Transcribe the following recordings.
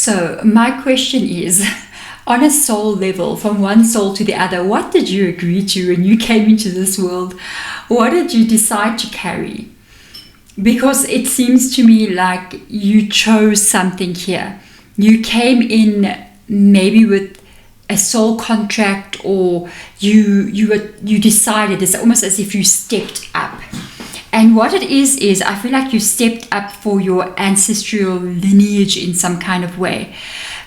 So my question is, on a soul level, from one soul to the other, what did you agree to when you came into this world? What did you decide to carry? Because it seems to me like you chose something here. You came in maybe with a soul contract, or you decided. It's almost as if you stepped up. And what it is I feel like you stepped up for your ancestral lineage in some kind of way.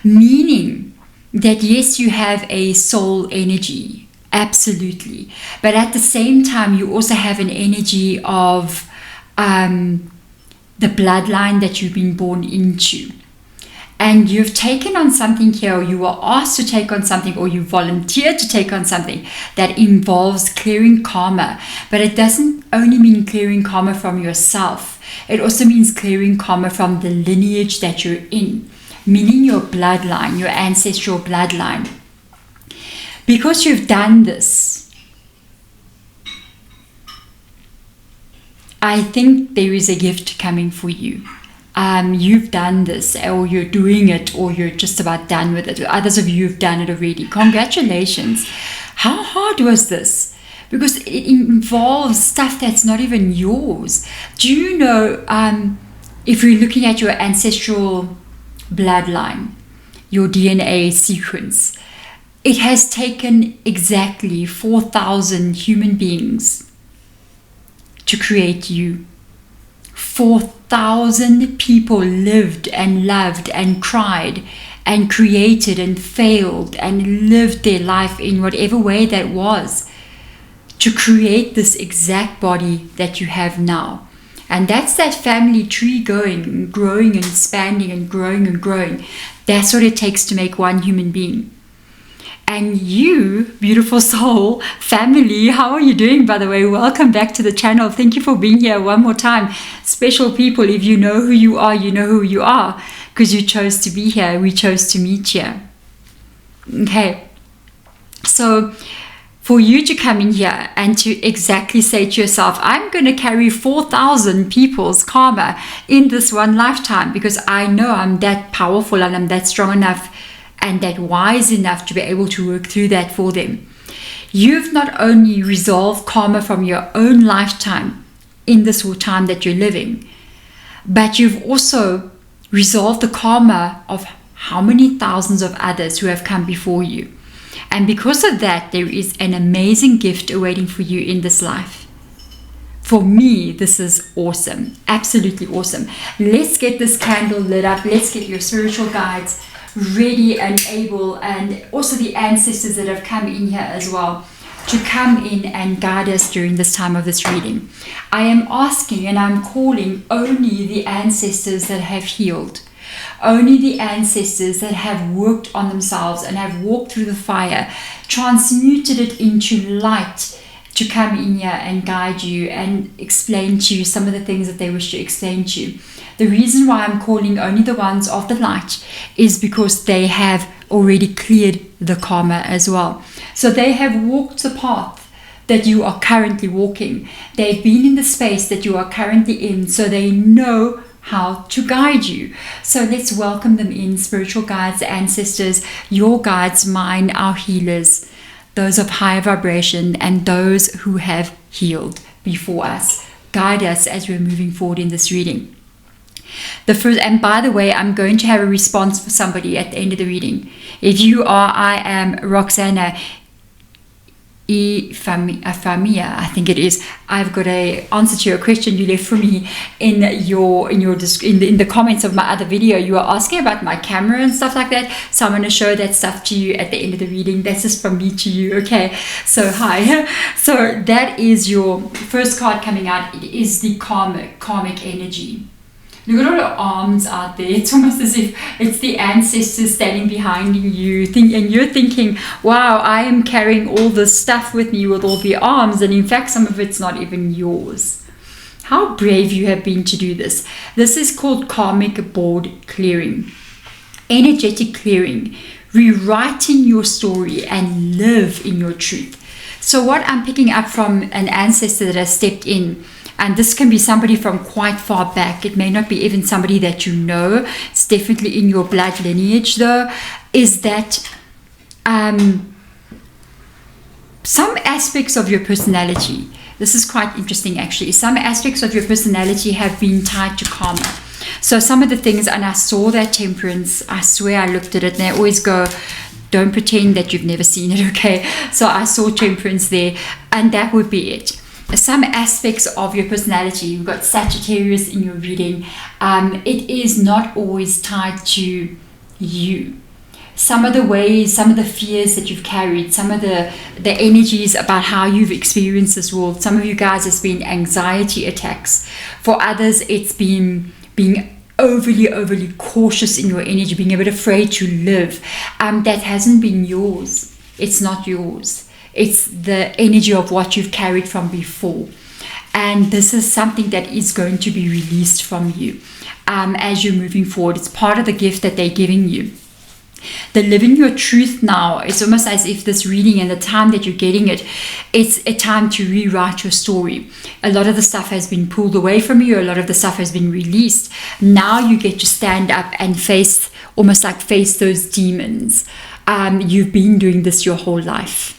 Meaning that yes, you have a soul energy, absolutely. But at the same time, you also have an energy of the bloodline that you've been born into. And you've taken on something here, or you were asked to take on something, or you volunteered to take on something that involves clearing karma. But it doesn't only mean clearing karma from yourself. It also means clearing karma from the lineage that you're in, meaning your bloodline, your ancestral bloodline. Because you've done this, I think there is a gift coming for you. You've done this, or you're doing it, or you're just about done with it. Others of you have done it already. Congratulations. How hard was this? Because it involves stuff that's not even yours. Do you know, if we're looking at your ancestral bloodline, your DNA sequence, it has taken exactly 4,000 human beings to create you. 4,000 people lived and loved and cried and created and failed and lived their life in whatever way that was to create this exact body that you have now. And that's that family tree growing and expanding and growing and growing. That's what it takes to make one human being. And you, beautiful soul, family, how are you doing, by the way? Welcome back to the channel. Thank you for being here one more time. Special people, if you know who you are, you know who you are, because you chose to be here. We chose to meet here. Okay. So for you to come in here and to exactly say to yourself, I'm going to carry 4,000 people's karma in this one lifetime, because I know I'm that powerful and I'm that strong enough and that wise enough to be able to work through that for them. You've not only resolved karma from your own lifetime in this time that you're living, but you've also resolved the karma of how many thousands of others who have come before you. And because of that, there is an amazing gift awaiting for you in this life. For me, this is awesome. Absolutely awesome. Let's get this candle lit up. Let's get your spiritual guides ready and able, and also the ancestors that have come in here as well, to come in and guide us during this time of this reading. I am asking and I'm calling only the ancestors that have healed, only the ancestors that have worked on themselves and have walked through the fire, transmuted it into light, to come in here and guide you and explain to you some of the things that they wish to explain to you. The reason why I'm calling only the ones of the light is because they have already cleared the karma as well. So they have walked the path that you are currently walking. They've been in the space that you are currently in, so they know how to guide you. So let's welcome them in, spiritual guides, ancestors, your guides, mine, our healers, those of higher vibration, and those who have healed before us. Guide us as we're moving forward in this reading. And by the way, I'm going to have a response for somebody at the end of the reading. If you are, I am Roxana Famia, I think it is. I've got an answer to your question you left for me in the comments of my other video. You are asking about my camera and stuff like that, so I'm going to show that stuff to you at the end of the reading. That's just from me to you. Okay, so hi. So that is your first card coming out. It is the karmic energy. Look at all the arms out there. It's almost as if it's the ancestors standing behind you, and you're thinking, wow, I am carrying all this stuff with me with all the arms, and in fact some of it's not even yours. How brave you have been to do this. This is called karmic board clearing, energetic clearing, rewriting your story and live in your truth. So what I'm picking up from an ancestor that has stepped in, And this can be somebody from quite far back. It may not be even somebody that you know. It's definitely in your blood lineage, though, is that some aspects of your personality, this is quite interesting actually, some aspects of your personality have been tied to karma. So some of the things, and I saw that Temperance, I swear I looked at it and I always go, don't pretend that you've never seen it, okay? So I saw Temperance there, and that would be it. Some aspects of your personality, you've got Sagittarius in your reading, it is not always tied to you. Some of the ways, some of the fears that you've carried, some of the energies about how you've experienced this world. Some of you guys, it's been anxiety attacks. For others, it's been being overly cautious in your energy, being a bit afraid to live. That hasn't been yours. It's not yours. It's the energy of what you've carried from before. And this is something that is going to be released from you as you're moving forward. It's part of the gift that they're giving you. The living your truth now, it's almost as if this reading and the time that you're getting it, it's a time to rewrite your story. A lot of the stuff has been pulled away from you. A lot of the stuff has been released. Now you get to stand up and face, almost like face those demons. You've been doing this your whole life.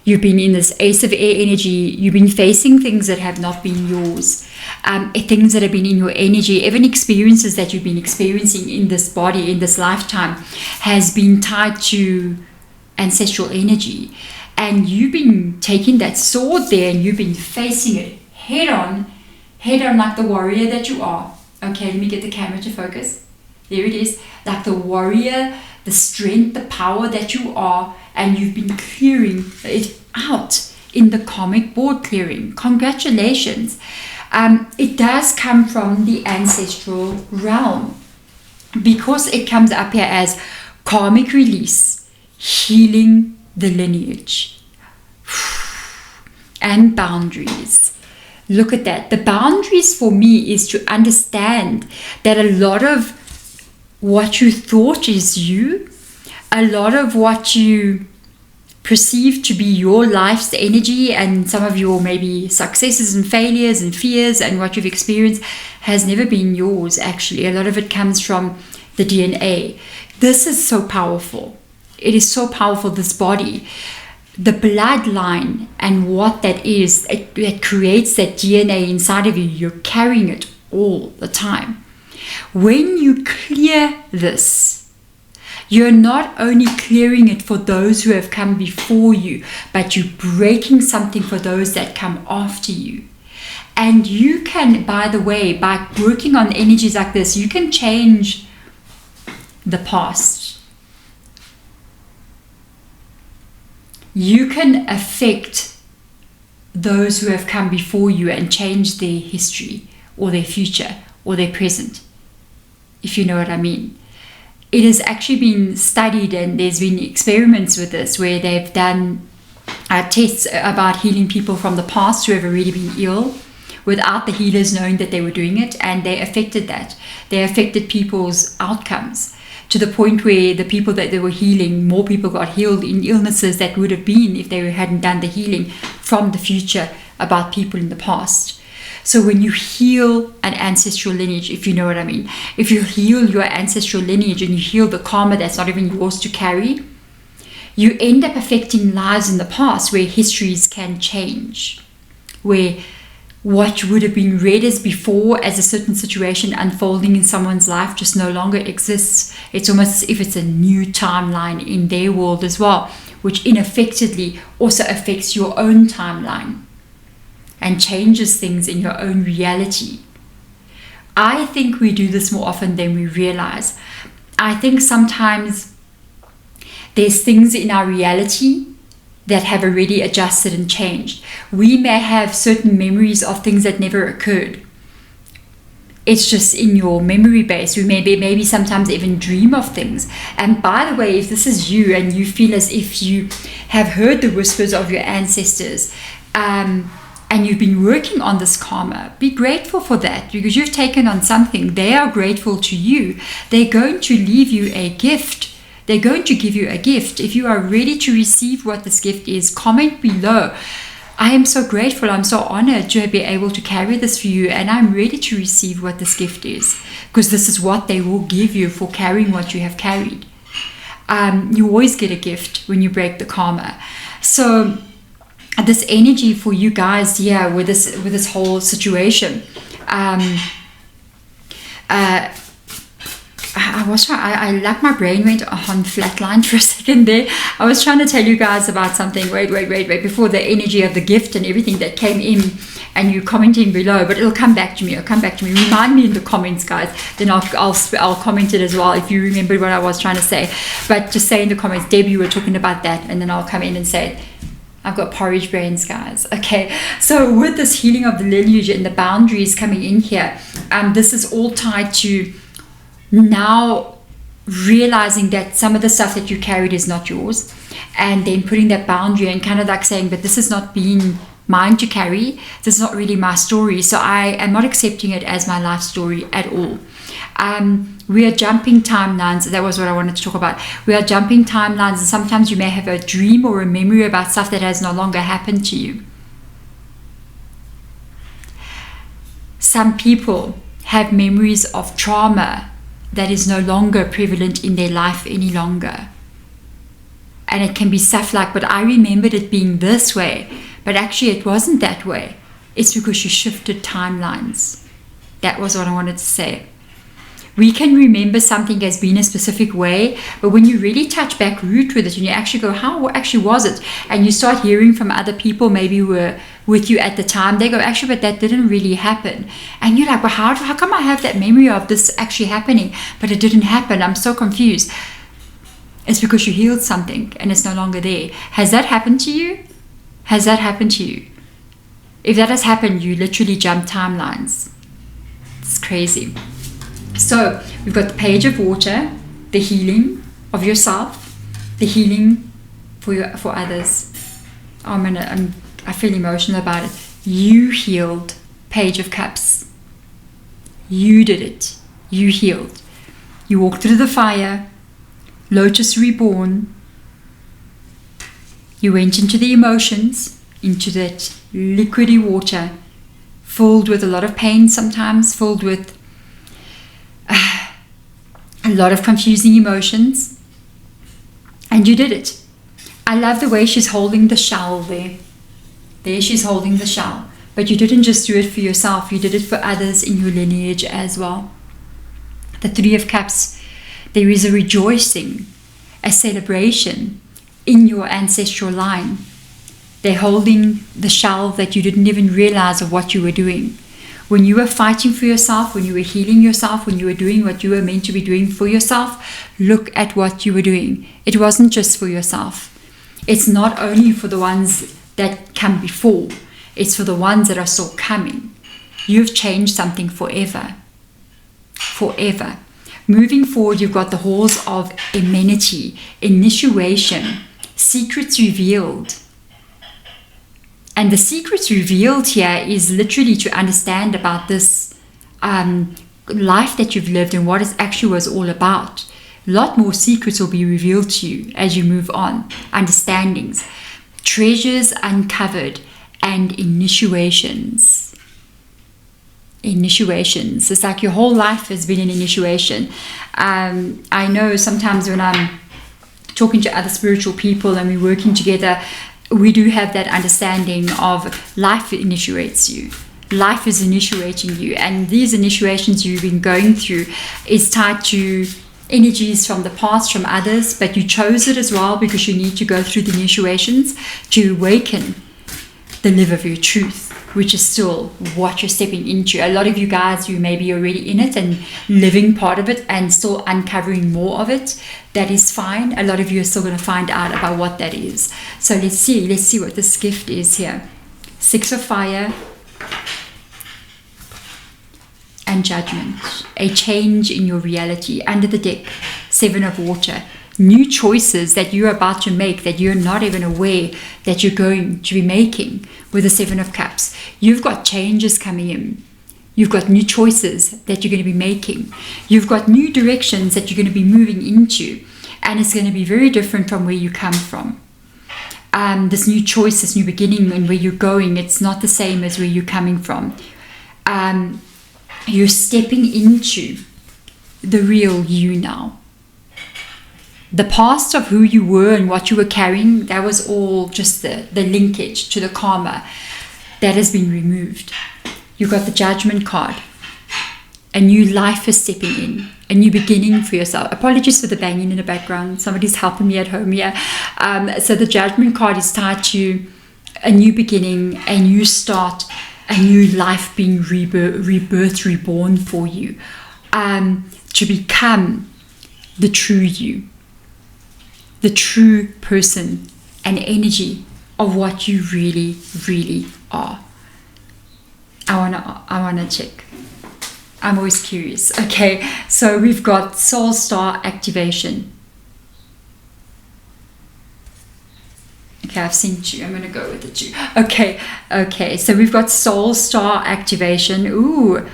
You've been in this Ace of Air energy. You've been facing things that have not been yours. Things that have been in your energy, even experiences that you've been experiencing in this body, in this lifetime, has been tied to ancestral energy. And you've been taking that sword there and you've been facing it head on like the warrior that you are. Okay, let me get the camera to focus. There it is. Like the warrior, the strength, the power that you are, and you've been clearing it out in the karmic board clearing. Congratulations. It does come from the ancestral realm because it comes up here as karmic release, healing the lineage, and boundaries. Look at that. The boundaries for me is to understand that a lot of what you thought is you, a lot of what you perceive to be your life's energy and some of your maybe successes and failures and fears and what you've experienced has never been yours actually. A lot of it comes from the DNA. This is so powerful. It is so powerful, this body. The bloodline and what that is, it creates that DNA inside of you. You're carrying it all the time. When you clear this, you're not only clearing it for those who have come before you, but you're breaking something for those that come after you. And you can, by the way, by working on energies like this, you can change the past. You can affect those who have come before you and change their history or their future or their present, if you know what I mean. It has actually been studied and there's been experiments with this where they've done tests about healing people from the past who have already been ill without the healers knowing that they were doing it, and they affected that. They affected people's outcomes to the point where the people that they were healing, more people got healed in illnesses that would have been if they hadn't done the healing from the future about people in the past. So when you heal an ancestral lineage, if you know what I mean, if you heal your ancestral lineage and you heal the karma that's not even yours to carry, you end up affecting lives in the past where histories can change, where what would have been read as before as a certain situation unfolding in someone's life just no longer exists. It's almost as if it's a new timeline in their world as well, which ineffectively also affects your own timeline and changes things in your own reality. I think we do this more often than we realize. I think sometimes there's things in our reality that have already adjusted and changed. We may have certain memories of things that never occurred. It's just in your memory base. We maybe sometimes even dream of things. And by the way, if this is you and you feel as if you have heard the whispers of your ancestors, and you've been working on this karma, be grateful for that because you've taken on something. They are grateful to you. They're going to leave you a gift. They're going to give you a gift. If you are ready to receive what this gift is, comment below. I am so grateful, I'm so honored to be able to carry this for you, and I'm ready to receive what this gift is, because this is what they will give you for carrying what you have carried. You always get a gift when you break the karma. So this energy for you guys here with this whole situation, I like my brain went on flatline for a second there. I was trying to tell you guys about something. Wait, before the energy of the gift and everything that came in, and you commenting below, but it'll come back to me. Remind me in the comments, guys. Then I'll comment it as well if you remember what I was trying to say. But just say in the comments, Debbie, you were talking about that, and then I'll come in and say it. I've got porridge brains, guys. Okay, so with this healing of the lineage and the boundaries coming in here, this is all tied to now realizing that some of the stuff that you carried is not yours, and then putting that boundary and kind of like saying, but this is not being mine to carry. This is not really my story, so I am not accepting it as my life story at all. We are jumping timelines. That was what I wanted to talk about. We are jumping timelines, and sometimes you may have a dream or a memory about stuff that has no longer happened to you. Some people have memories of trauma that is no longer prevalent in their life any longer. And it can be stuff like, but I remembered it being this way, but actually it wasn't that way. It's because you shifted timelines. That was what I wanted to say. We can remember something as being a specific way, but when you really touch back root with it and you actually go, how actually was it? And you start hearing from other people, maybe who were with you at the time, they go, actually, but that didn't really happen. And you're like, well, how come I have that memory of this actually happening, but it didn't happen? I'm so confused. It's because you healed something and it's no longer there. Has that happened to you? Has that happened to you? If that has happened, you literally jump timelines. It's crazy. So we've got the Page of Water, the healing of yourself, the healing for others. I feel emotional about it. You healed. Page of Cups. You did it. You healed. You walked through the fire. Lotus reborn. You went into the emotions, into that liquidy water, filled with a lot of pain sometimes, filled with a lot of confusing emotions, and you did it. I love the way she's holding the shell there. There she's holding the shell. But you didn't just do it for yourself, you did it for others in your lineage as well. The Three of Cups, there is a rejoicing, a celebration in your ancestral line. They're holding the shell that you didn't even realize of what you were doing. When you were fighting for yourself, when you were healing yourself, when you were doing what you were meant to be doing for yourself, look at what you were doing. It wasn't just for yourself. It's not only for the ones that come before. It's for the ones that are still coming. You've changed something forever. Forever. Moving forward, you've got the halls of amenity, initiation, secrets revealed. And the secrets revealed here is literally to understand about this life that you've lived and what it actually was all about. A lot more secrets will be revealed to you as you move on. Understandings, treasures uncovered, and initiations. Initiations. It's like your whole life has been an initiation. I know sometimes when I'm talking to other spiritual people and we're working together, we do have that understanding of life initiates you. Life is initiating you, and these initiations you've been going through is tied to energies from the past, from others, but you chose it as well because you need to go through the initiations to awaken the live of your truth, which is still what you're stepping into. A lot of you guys, you may be already in it and living part of it and still uncovering more of it. That is fine. A lot of you are still going to find out about what that is. So let's see what this gift is here. Six of Fire and Judgment. A change in your reality. Under the deck, Seven of Water. New choices that you're about to make that you're not even aware that you're going to be making with the Seven of Cups. You've got changes coming in. You've got new choices that you're going to be making. You've got new directions that you're going to be moving into. And it's going to be very different from where you come from. this new choice, this new beginning, and where you're going, it's not the same as where you're coming from. You're stepping into the real you now. The past of who you were and what you were carrying, that was all just the linkage to the karma that has been removed. You got the Judgment card. A new life is stepping in, a new beginning for yourself. Apologies for the banging in the background. Somebody's helping me at home here. So the Judgment card is tied to a new beginning, a new start, a new life being rebirthed, reborn for you, to become the true you, the true person and energy of what you really, really are. I wanna check. I'm always curious. Okay, so we've got Soul Star activation. Okay, I've seen two. I'm going to go with the two. Okay. So we've got Soul Star activation. Ooh.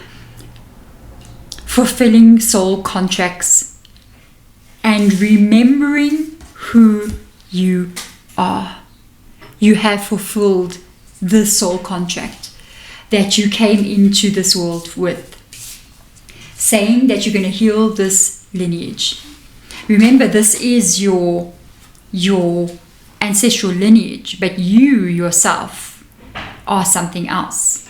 Fulfilling soul contracts and remembering who you are. You have fulfilled the soul contract that you came into this world with, saying that you're going to heal this lineage. Remember, this is your ancestral lineage, but you yourself are something else.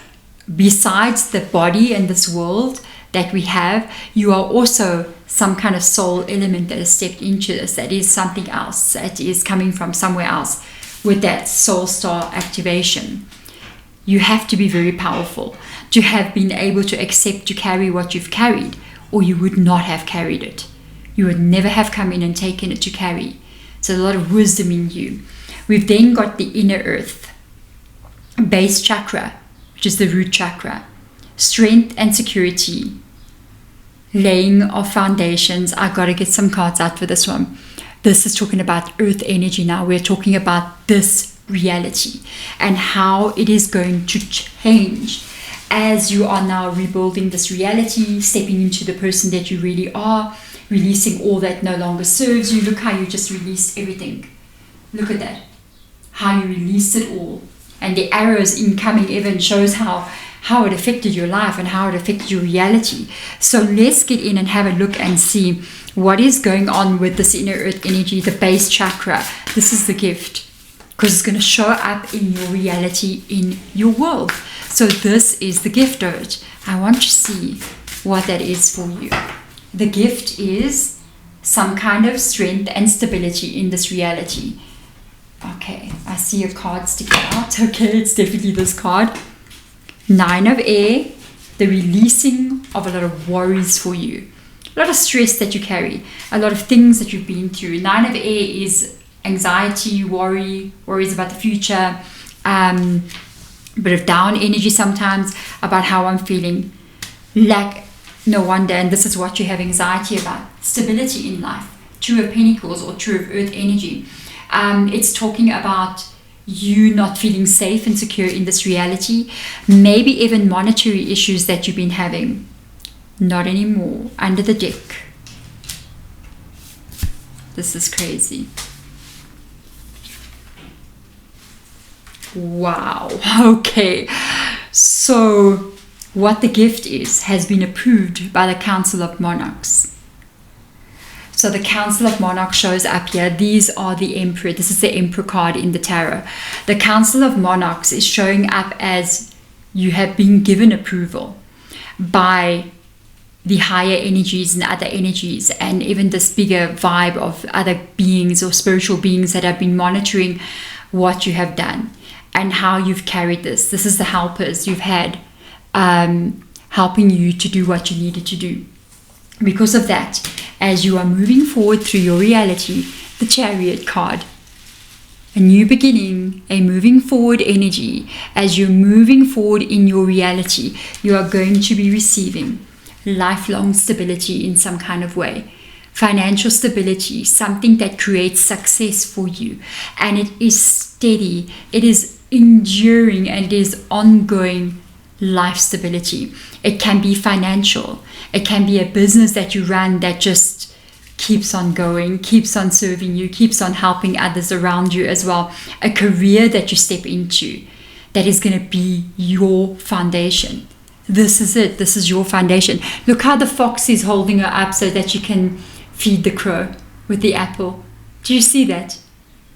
Besides the body and this world that we have, you are also some kind of soul element that has stepped into this, that is something else, that is coming from somewhere else with that soul star activation. You have to be very powerful to have been able to accept to carry what you've carried, or you would not have carried it. You would never have come in and taken it to carry. So a lot of wisdom in you. We've then got the inner earth, base chakra, which is the root chakra, strength and security, laying of foundations. I got to get some cards out for this one. This is talking about earth energy now. We're talking about this reality and how it is going to change as you are now rebuilding this reality, stepping into the person that you really are, releasing all that no longer serves you. Look how you just released everything. Look at that. How you released it all. And the arrows incoming even shows how it affected your life and how it affected your reality. So let's get in and have a look and see what is going on with this inner earth energy, the base chakra. This is the gift, because it's going to show up in your reality, in your world. So this is the gift of it. I want to see what that is for you. The gift is some kind of strength and stability in this reality. Okay, I see a card sticking out. Okay, it's definitely this card. 9 of air, the releasing of a lot of worries for you. A lot of stress that you carry, a lot of things that you've been through. 9 of air is anxiety, worries about the future, a bit of down energy sometimes about how I'm feeling. Lack, no wonder, and this is what you have anxiety about. Stability in life, Two of Pentacles or Two of Earth energy. It's talking about you not feeling safe and secure in this reality. Maybe even monetary issues that you've been having. Not anymore. Under the deck. This is crazy. Wow. Okay. So what the gift is has been approved by the Council of Monarchs. So the Council of Monarchs shows up here. These are the Emperor. This is the Emperor card in the tarot. The Council of Monarchs is showing up as you have been given approval by the higher energies and other energies, and even this bigger vibe of other beings or spiritual beings that have been monitoring what you have done and how you've carried this. This is the helpers you've had helping you to do what you needed to do. Because of that, as you are moving forward through your reality, the Chariot card, a new beginning, a moving forward energy. As you're moving forward in your reality, you are going to be receiving lifelong stability in some kind of way. Financial stability, something that creates success for you. And it is steady, it is enduring, and it is ongoing life stability. It can be financial. It can be a business that you run that just keeps on going, keeps on serving you, keeps on helping others around you as well. A career that you step into that is going to be your foundation. This is it. This is your foundation. Look how the fox is holding her up so that you can feed the crow with the apple. Do you see that?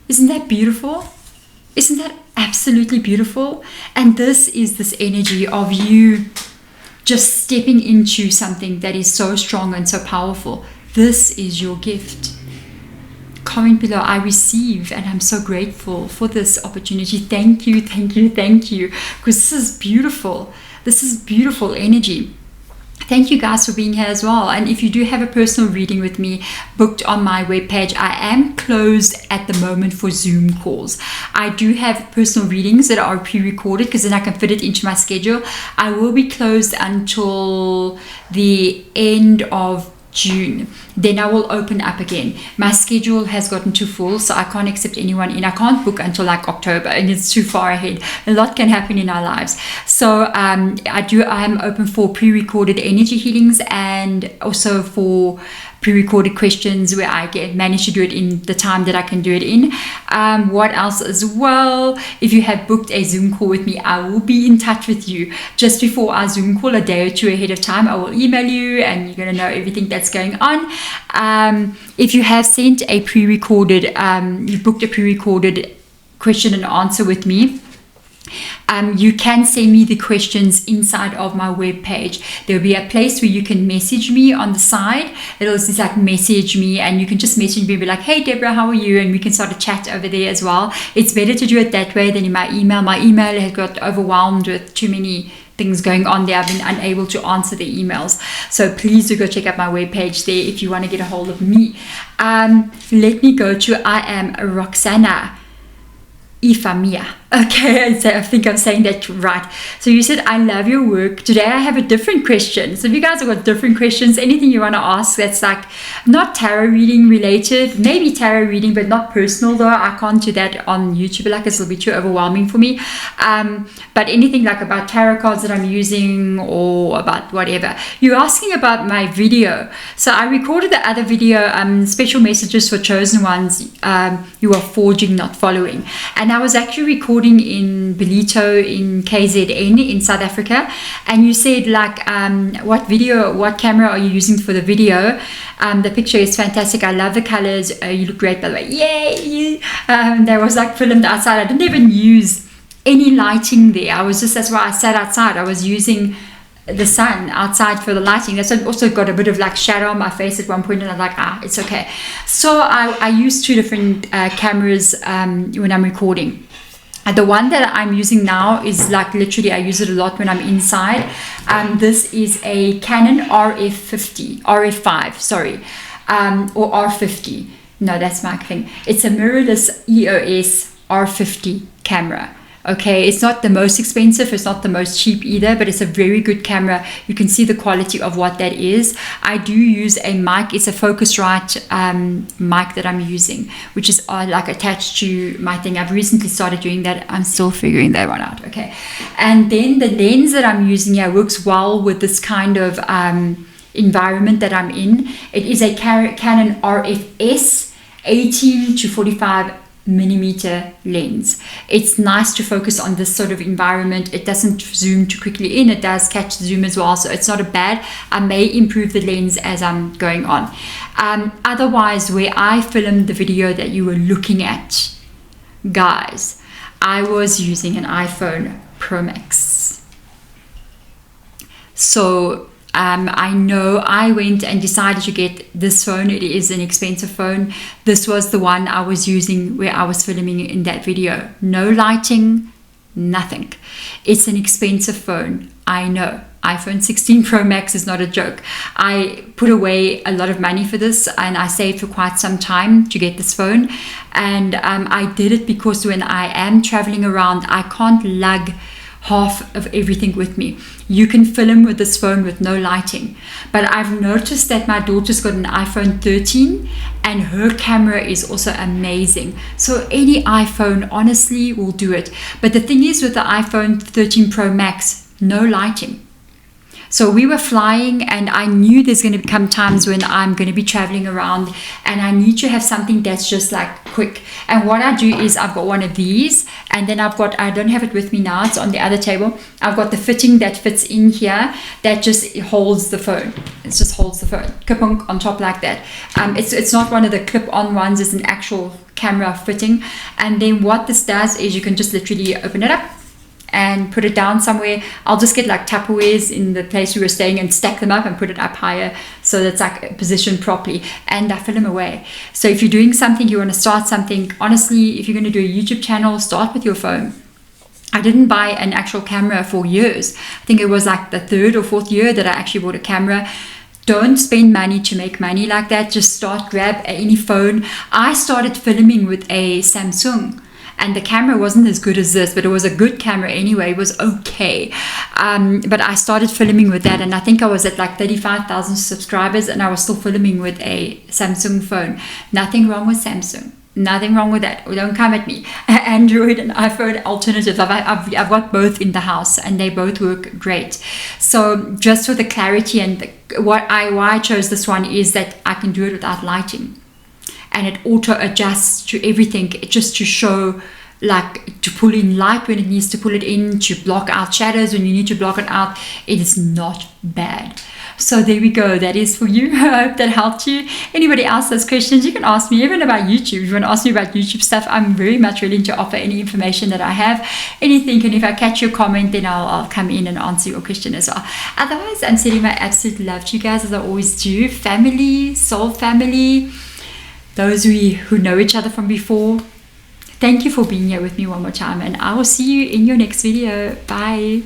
Isn't that beautiful? Isn't that absolutely beautiful? And this is this energy of you just stepping into something that is so strong and so powerful. This is your gift. Comment below, I receive, and I'm so grateful for this opportunity. Thank you, thank you, thank you. Because this is beautiful. This is beautiful energy. Thank you guys for being here as well. And if you do have a personal reading with me booked on my webpage, I am closed at the moment for Zoom calls. I do have personal readings that are pre-recorded because then I can fit it into my schedule. I will be closed until the end of June. Then I will open up again. My schedule has gotten too full, so I can't accept anyone in. I can't book until like October, and it's too far ahead. A lot can happen in our lives. So I am open for pre-recorded energy healings and also for pre-recorded questions where I manage to do it in the time that I can do it in. What else as well? If you have booked a Zoom call with me, I will be in touch with you just before our Zoom call, a day or two ahead of time. I will email you and you're going to know everything that's going on. If you have sent a pre-recorded, you've booked a pre-recorded question and answer with me, you can send me the questions inside of my webpage. There will be a place where you can message me on the side. It'll just like message me, and you can just message me and be like, hey Deborah, how are you? And we can start a chat over there as well. It's better to do it that way than in my email. My email has got overwhelmed with too many things going on there. I've been unable to answer the emails. So please do go check out my webpage there if you want to get a hold of me. Let me go to I am Roxana Ifamia. Okay, so I think I'm saying that right. So you said, I love your work. Today I have a different question. So if you guys have got different questions, anything you want to ask that's like not tarot reading related, maybe tarot reading, but not personal though. I can't do that on YouTube, like it'll be too overwhelming for me. But anything like about tarot cards that I'm using or about whatever. You're asking about my video. So I recorded the other video, special messages for chosen ones. You are forging, not following. And I was actually recording in Belito in KZN in South Africa, and you said like what camera are you using for the video? The picture is fantastic. I love the colors. You look great, by the way. Yay! That was like filmed outside. I didn't even use any lighting there. that's why I sat outside. I was using the sun outside for the lighting. That's also got a bit of like shadow on my face at one point, and I'm like, it's okay. So I use two different cameras when I'm recording. The one that I'm using now is like literally I use it a lot when I'm inside. This is a Canon RF5, sorry, or R50. No, that's my thing. It's a mirrorless EOS R50 camera. Okay, it's not the most expensive, it's not the most cheap either, but it's a very good camera. You can see the quality of what that is. I do use a mic. It's a Focusrite mic that I'm using, which is like attached to my thing. I've recently started doing that. I'm still figuring that one out. Okay, and then the lens that I'm using here works well with this kind of environment that I'm in. It is a Canon RFS 18 to 45 millimeter lens. It's nice to focus on this sort of environment. It doesn't zoom too quickly in. It does catch the zoom as well, so it's not a bad. I may improve the lens as I'm going on. Otherwise, where I filmed the video that you were looking at, guys, I was using an iPhone Pro Max. So I know I went and decided to get this phone. It is an expensive phone. This was the one I was using where I was filming in that video. No lighting, nothing. It's an expensive phone. I know. iPhone 16 Pro Max is not a joke. I put away a lot of money for this, and I saved for quite some time to get this phone. And I did it because when I am traveling around, I can't lug half of everything with me. You can film with this phone with no lighting, but I've noticed that my daughter's got an iPhone 13 and her camera is also amazing. So any iPhone honestly will do it. But the thing is with the iPhone 13 Pro Max, no lighting. So we were flying, and I knew there's going to come times when I'm going to be traveling around, and I need to have something that's just like quick. And what I do is I've got one of these, and then I don't have it with me now, it's on the other table. I've got the fitting that fits in here that just holds the phone. It just holds the phone, kapunk, on top like that. It's not one of the clip-on ones, it's an actual camera fitting. And then what this does is you can just literally open it up and put it down somewhere. I'll just get like Tupperwares in the place we were staying and stack them up and put it up higher so that's like positioned properly, and I film away. So if you're doing something, you want to start something, honestly, if you're going to do a YouTube channel, start with your phone. I didn't buy an actual camera for years. I think it was like the 3rd or 4th year that I actually bought a camera. Don't spend money to make money like that. Just grab any phone. I started filming with a Samsung, and the camera wasn't as good as this, but it was a good camera anyway. It was okay. But I started filming with that, and I think I was at like 35,000 subscribers, and I was still filming with a Samsung phone. Nothing wrong with Samsung. Nothing wrong with that. Don't come at me. Android and iPhone alternatives. I've got both in the house, and they both work great. So just for the clarity and why I chose this one is that I can do it without lighting. And it auto adjusts to everything, just to show, like, to pull in light when it needs to pull it in, to block out shadows when you need to block it out. It is not bad. So there we go. That is for you. I hope that helped you. Anybody else has questions, you can ask me, even about YouTube. If you want to ask me about YouTube stuff, I'm very much willing to offer any information that I have, anything. And if I catch your comment, then I'll come in and answer your question as well. Otherwise, I'm sending my absolute love to you guys, as I always do. Family, soul family, those who know each other from before. Thank you for being here with me one more time, and I will see you in your next video. Bye.